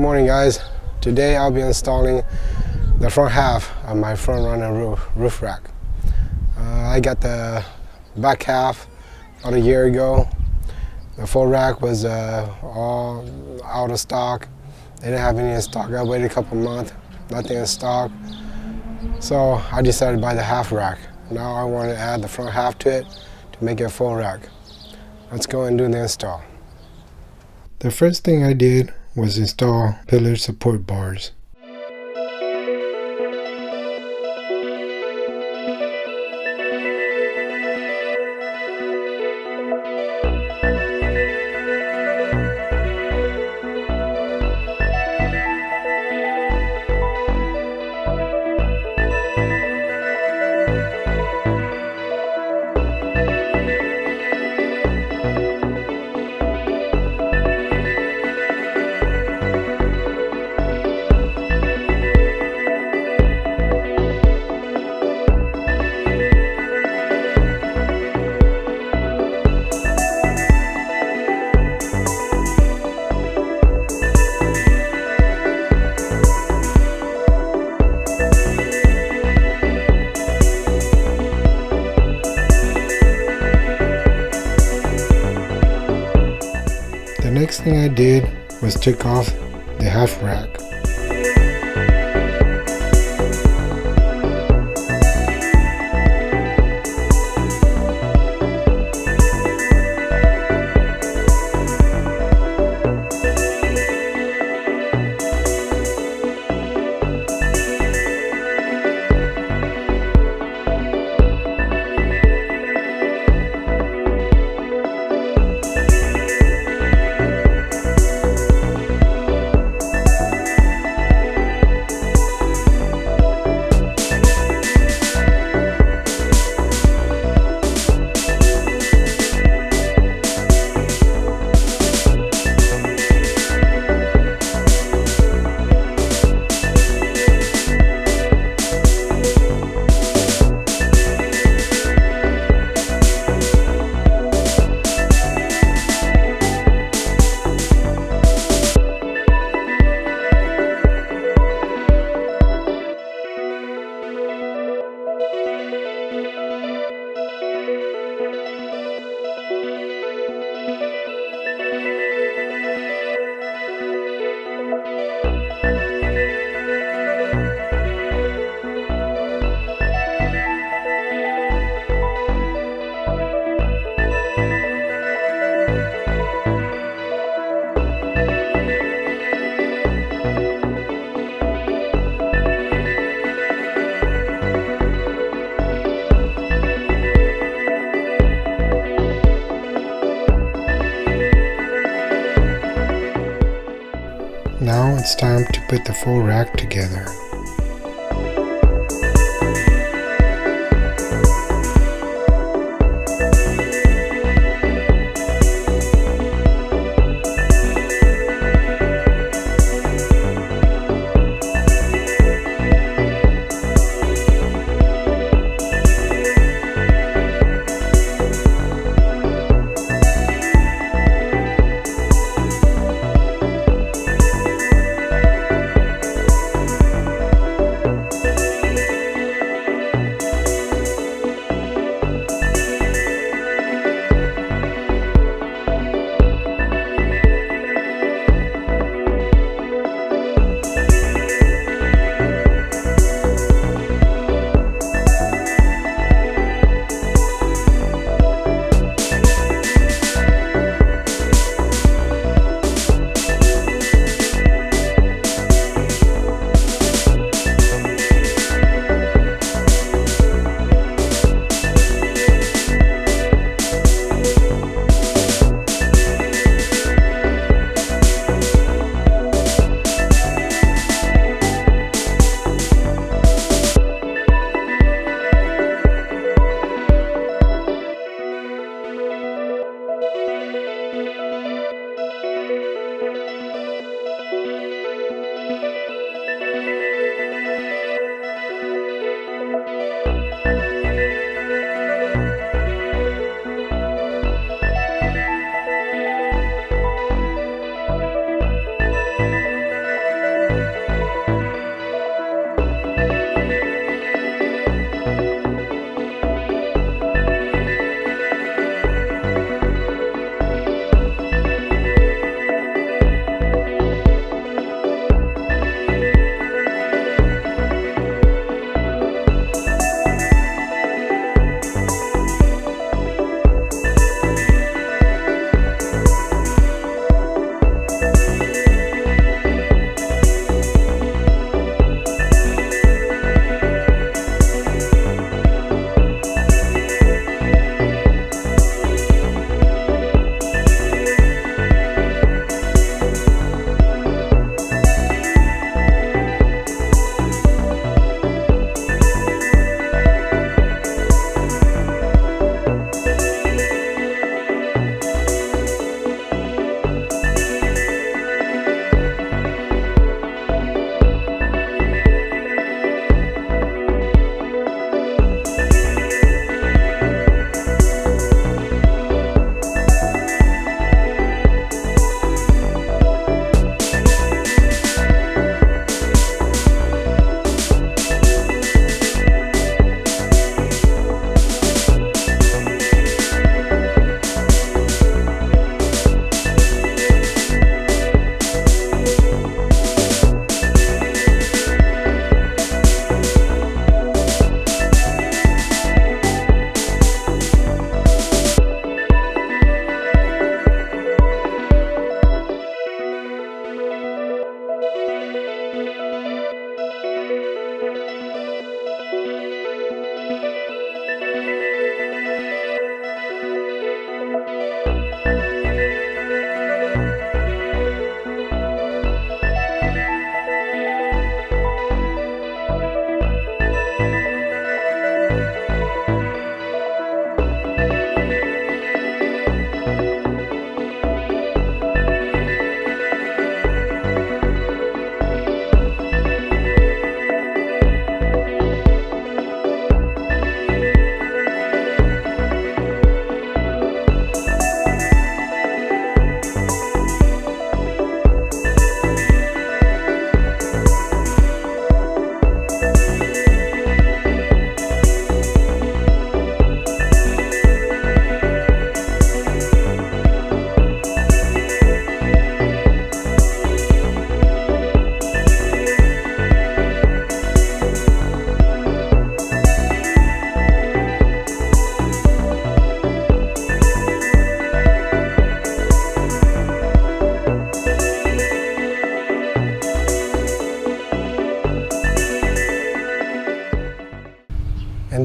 morning, guys. Today I'll be installing the front half of my front runner roof rack. I got the back half about a year ago. The full rack was all out of stock. They didn't have any in stock. I waited a couple months, nothing in stock. So I decided to buy the half rack. Now I want to add the front half to it to make it a full rack. Let's go and do the install. The first thing I did was install pillar support bars. The next thing I did was take off the half rack. Now it's time to put the full rack together.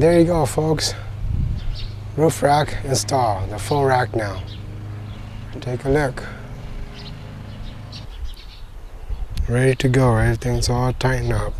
And there you go, folks. Roof rack installed, the full rack now. Take a look. Ready to go, everything's all tightened up.